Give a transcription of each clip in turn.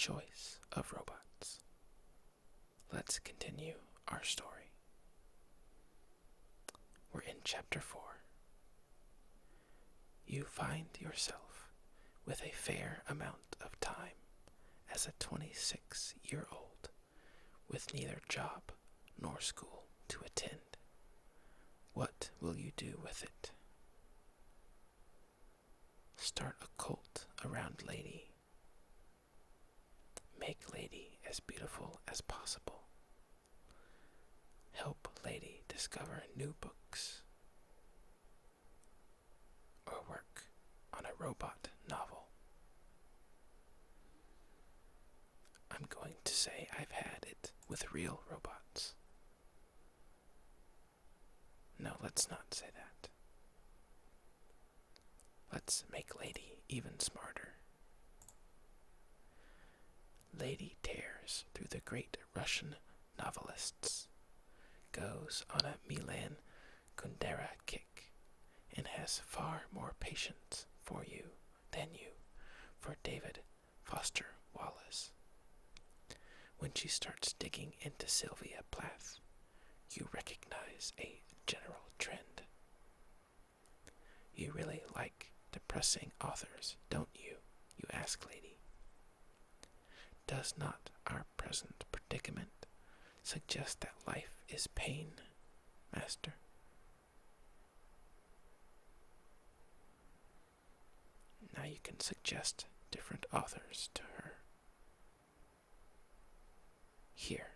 choice of robots. Let's continue our story. We're in Chapter 4. You find yourself with a fair amount of time as a 26-year-old with neither job nor school to attend. What will you do with it? Start a cult around Lady. Make Lady as beautiful as possible. Help Lady discover new books. Or work on a robot novel. I'm going to say I've had it with real robots. No, let's not say that. Let's make Lady even smarter. Lady tears through the great Russian novelists, goes on a Milan Kundera kick, and has far more patience for you than you for David Foster Wallace. When she starts digging into Sylvia Plath, you recognize a general trend. You really like depressing authors, don't you? You ask Lady. Does not our present predicament suggest that life is pain, Master? Now you can suggest different authors to her. Here,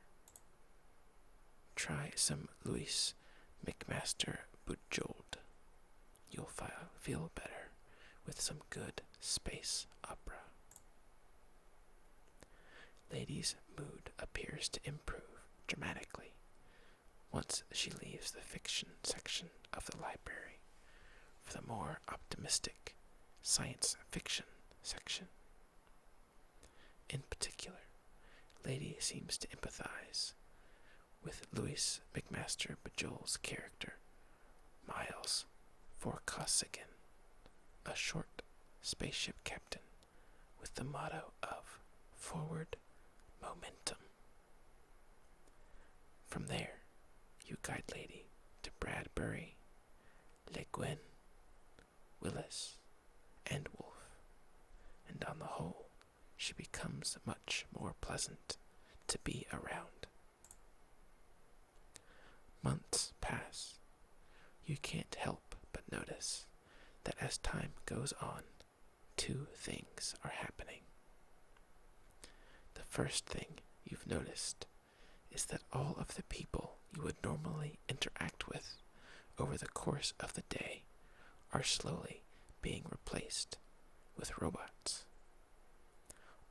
try some Louis McMaster Bujold. You'll feel better with some good space opera. Lady's mood appears to improve dramatically once she leaves the fiction section of the library for the more optimistic science fiction section. In particular, Lady seems to empathize with Louis McMaster Bujold's character, Miles Vorkosigan, a short spaceship captain with the motto of Forward Momentum. From there, you guide Lady to Bradbury, Le Guin, Willis, and Wolfe, and on the whole, she becomes much more pleasant to be around. Months pass. You can't help but notice that as time goes on, two things are happening. The first thing you've noticed is that all of the people you would normally interact with over the course of the day are slowly being replaced with robots.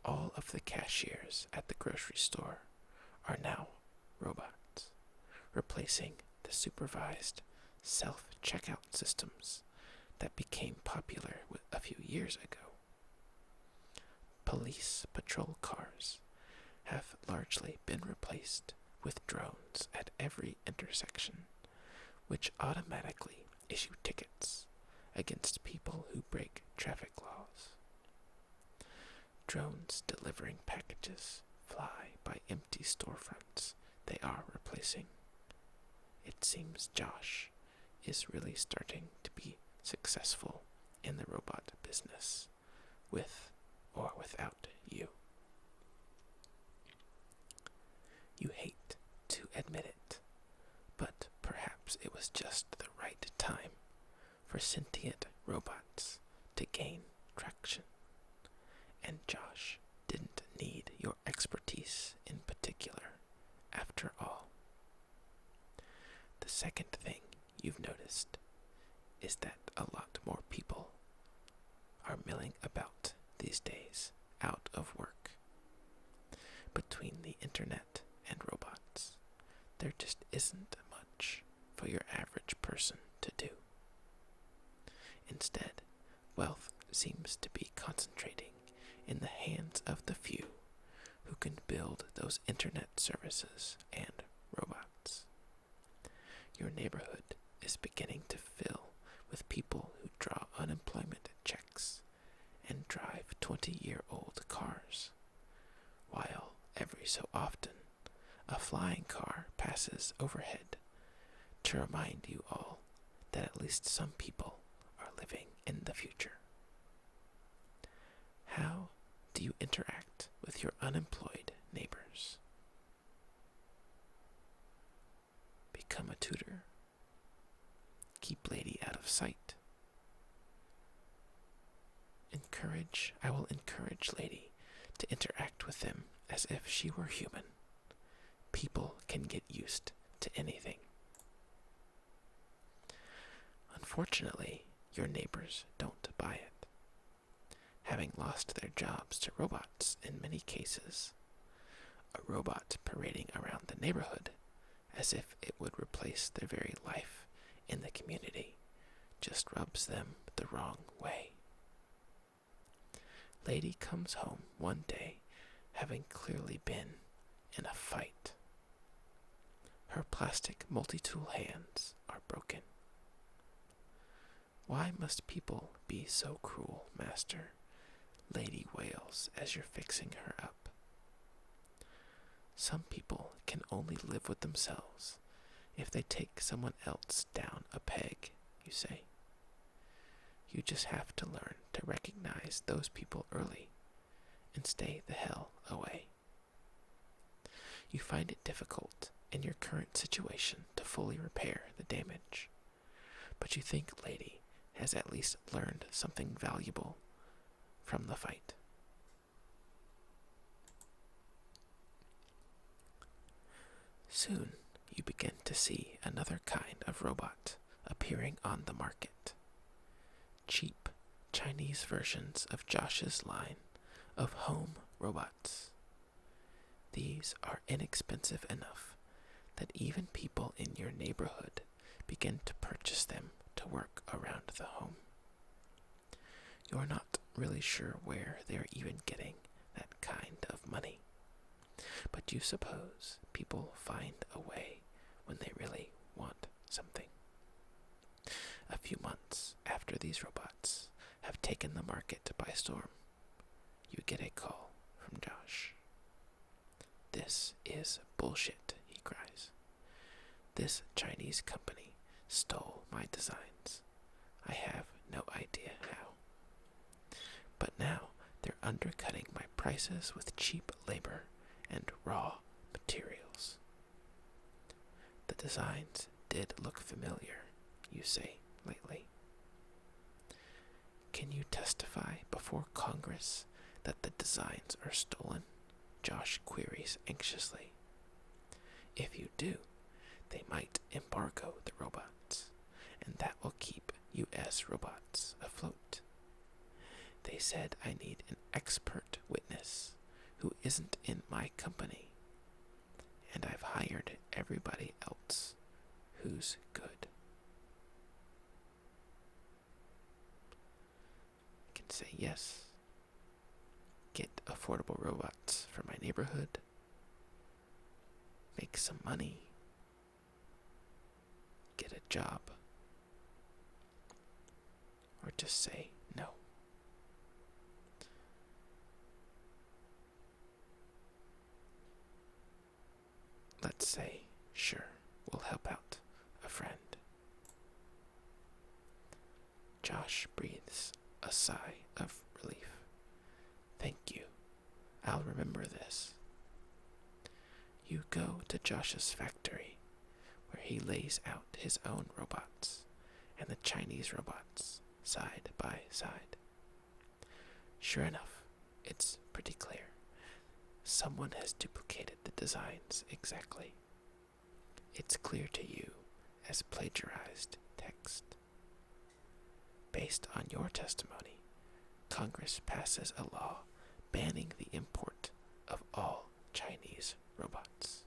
All of the cashiers at the grocery store are now robots, replacing the supervised self-checkout systems that became popular a few years ago. Police patrol cars have largely been replaced with drones at every intersection, which automatically issue tickets against people who break traffic laws. Drones delivering packages fly by empty storefronts they are replacing. It seems Josh is really starting to be successful in the robot business, with or without you. You hate to admit it, but perhaps it was just the right time for sentient robots to gain traction, and Josh didn't need your expertise in particular, after all. The second thing you've noticed is that a lot more people are milling about these days out of work. Between the internet and robots, there just isn't much for your average person to do. Instead, wealth seems to be concentrating in the hands of the few who can build those internet services and robots. Your neighborhood is beginning to fill with people who draw unemployment checks and drive 20-year-old cars, every so often, a flying car passes overhead to remind you all that at least some people are living in the future. How do you interact with your unemployed neighbors? Become a tutor. Keep lady out of sight. I will encourage lady to interact with them as if she were human. People can get used to anything. Unfortunately, your neighbors don't buy it. Having lost their jobs to robots in many cases, a robot parading around the neighborhood as if it would replace their very life in the community just rubs them the wrong way. Lady comes home one day having clearly been in a fight. Her plastic multi-tool hands are broken. Why must people be so cruel, master? Lady wails as you're fixing her up. Some people can only live with themselves if they take someone else down a peg, you say. You just have to learn to recognize those people early and stay the hell away. You find it difficult in your current situation to fully repair the damage, but you think Lady has at least learned something valuable from the fight. Soon you begin to see another kind of robot appearing on the market. Cheap Chinese versions of Josh's line of home robots. These are inexpensive enough that even people in your neighborhood begin to purchase them to work around the home. You're not really sure where they're even getting that kind of money, but you suppose people find a way when they really want something. A few months after these robots have taken the market by storm, you get a call from Josh. "This is bullshit," he cries. "This Chinese company stole my designs. I have no idea how. But now they're undercutting my prices with cheap labor and raw materials." The designs did look familiar, you say lately. "Can you testify before Congress that the designs are stolen?" Josh queries anxiously. "If you do, they might embargo the robots, and that will keep U.S. robots afloat. They said I need an expert witness who isn't in my company, and I've hired everybody else who's good." I can say yes. Get affordable robots for my neighborhood. Make some money. Get a job. Or just say no. Let's say, sure, we'll help out a friend. Josh breathes a sigh of relief. "Thank you. I'll remember this." You go to Josh's factory, where he lays out his own robots and the Chinese robots side by side. Sure enough, it's pretty clear. Someone has duplicated the designs exactly. It's clear to you as plagiarized text. Based on your testimony, Congress passes a law banning the import of all Chinese robots.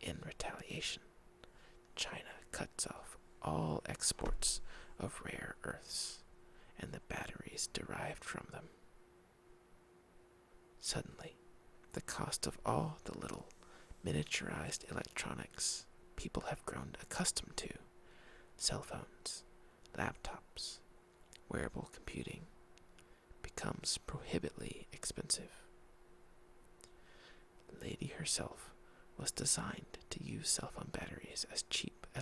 In retaliation, China cuts off all exports of rare earths and the batteries derived from them. Suddenly, the cost of all the little miniaturized electronics people have grown accustomed to, cell phones, laptops, wearable computing, becomes prohibitively expensive. herself was designed to use cell phone batteries as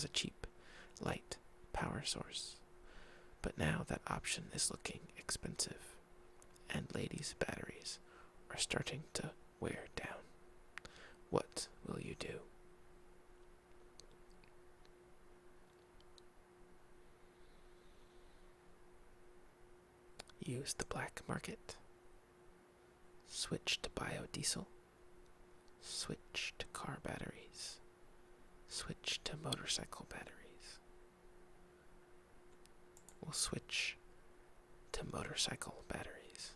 a cheap, light power source. But now that option is looking expensive, and ladies' batteries are starting to wear down. What will you do? Use the black market. Switch to biodiesel. Switch to car batteries. Switch to motorcycle batteries. We'll switch to motorcycle batteries.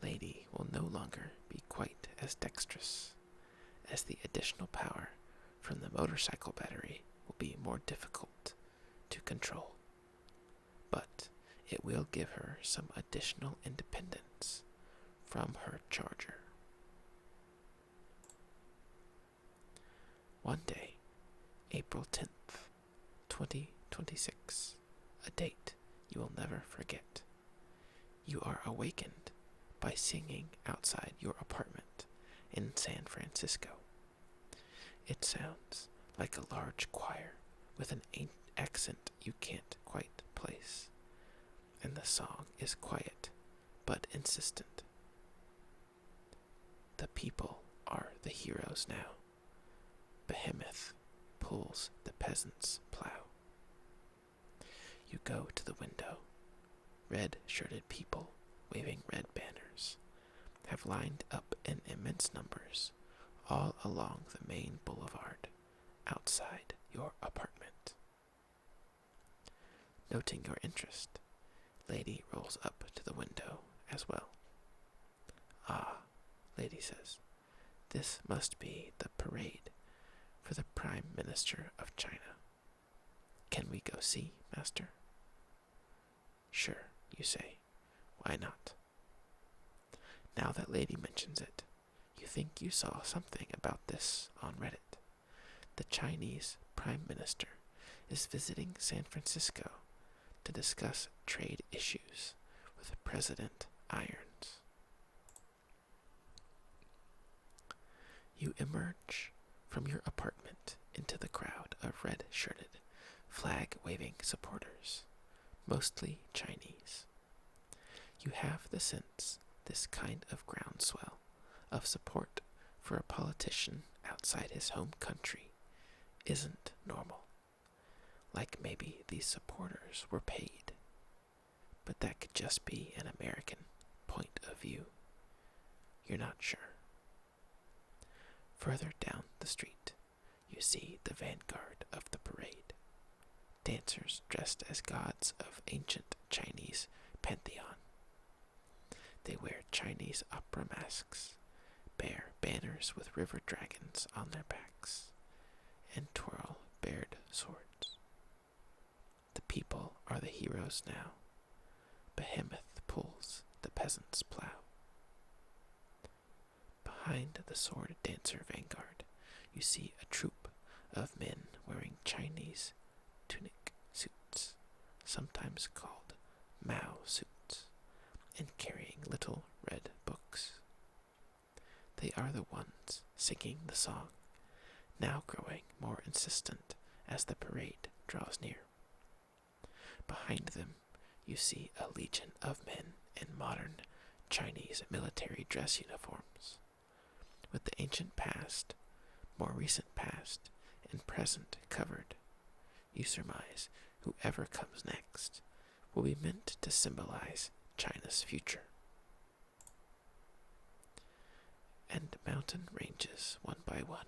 Lady will no longer be quite as dexterous, as the additional power from the motorcycle battery will be more difficult to control. But it will give her some additional independence from her charger. One day, April 10th, 2026, a date you will never forget. You are awakened by singing outside your apartment in San Francisco. It sounds like a large choir with an accent you can't quite place, and the song is quiet but insistent. The people are the heroes now. Behemoth pulls the peasant's plow. You go to the window. Red-shirted people waving red banners have lined up in immense numbers all along the main boulevard outside your apartment. Noting your interest, Lady rolls up to the window as well. Ah, Lady says, this must be the parade for the Prime Minister of China. Can we go see, Master? Sure, you say. Why not? Now that Lady mentions it, you think you saw something about this on Reddit. The Chinese Prime Minister is visiting San Francisco to discuss trade issues with President Irons. You emerge from your apartment into the crowd of red-shirted, flag-waving supporters, mostly Chinese. You have the sense this kind of groundswell of support for a politician outside his home country isn't normal. Like maybe these supporters were paid. But that could just be an American point of view. You're not sure. Further down the street, you see the vanguard of the parade. Dancers dressed as gods of ancient Chinese pantheon. They wear Chinese opera masks, bear banners with river dragons on their backs, and twirl bared swords. The people are the heroes now. Behemoth pulls the peasant's plow. Behind the sword dancer vanguard, you see a troop of men wearing Chinese tunic suits, sometimes called Mao suits, and carrying little red books. They are the ones singing the song, now growing more insistent as the parade draws near. Behind them, you see a legion of men in modern Chinese military dress uniforms. With the ancient past, more recent past, and present covered, you surmise whoever comes next will be meant to symbolize China's future. And mountain ranges, one by one,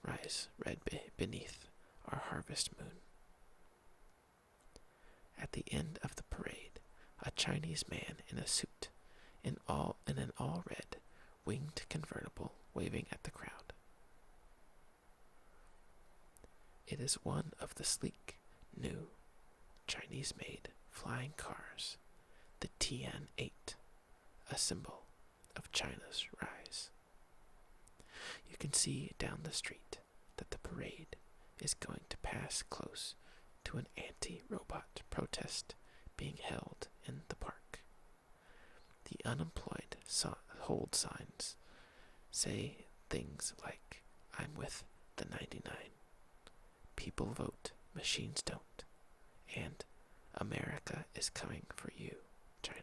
rise red beneath our harvest moon. At the end of the parade, a Chinese man in a suit, in an all red, winged convertible waving at the crowd. It is one of the sleek, new, Chinese-made flying cars, the Tian-8, a symbol of China's rise. You can see down the street that the parade is going to pass close to an anti-robot protest being held in the park. The The unemployed hold signs say things like, I'm with the 99. People vote, machines don't. And America is coming for you, China.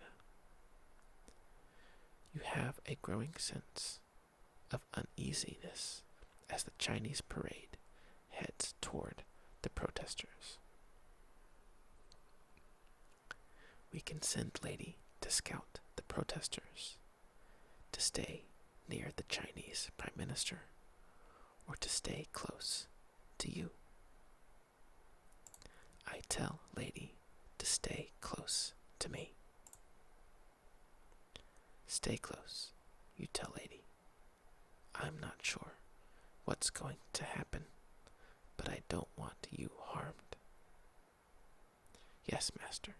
You have a growing sense of uneasiness as the Chinese parade heads toward the protesters. We can send Lady to scout the protesters, to stay near the Chinese Prime Minister, or to stay close to you. I tell Lady to stay close to me. Stay close, you tell Lady. I'm not sure what's going to happen, but I don't want you harmed. Yes, Master.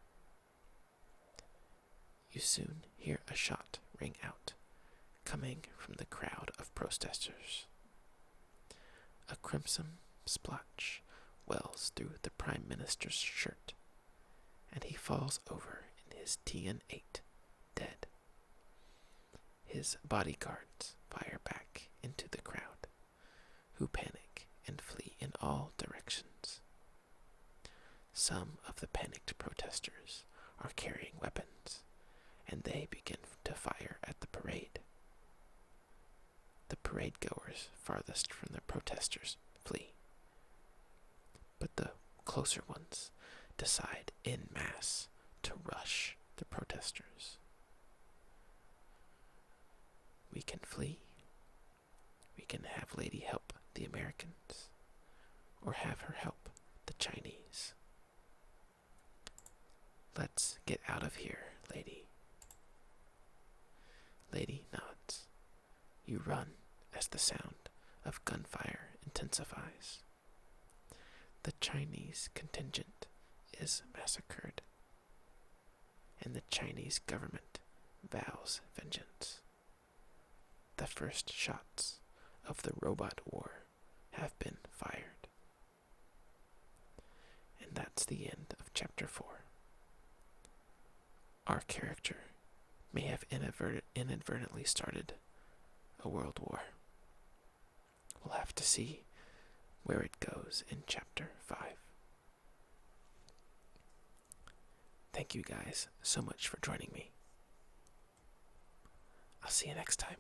You soon hear a shot ring out, coming from the crowd of protesters. A crimson splotch wells through the Prime Minister's shirt, and he falls over in his TN-8, dead. His bodyguards fire back into the crowd, who panic and flee in all directions. Some of the panicked protesters are carrying weapons, and they begin to fire at the parade. The parade goers farthest from the protesters flee, but the closer ones decide en masse to rush the protesters. We can flee, we can have Lady help the Americans, or have her help the Chinese. Let's get out of here, Lady. Lady nods. You run as the sound of gunfire intensifies. The Chinese contingent is massacred, and the Chinese government vows vengeance. The first shots of the robot war have been fired. And that's the end of Chapter 4. Our character may have inadvertently started a world war. We'll have to see where it goes in Chapter 5. Thank you guys so much for joining me. I'll see you next time.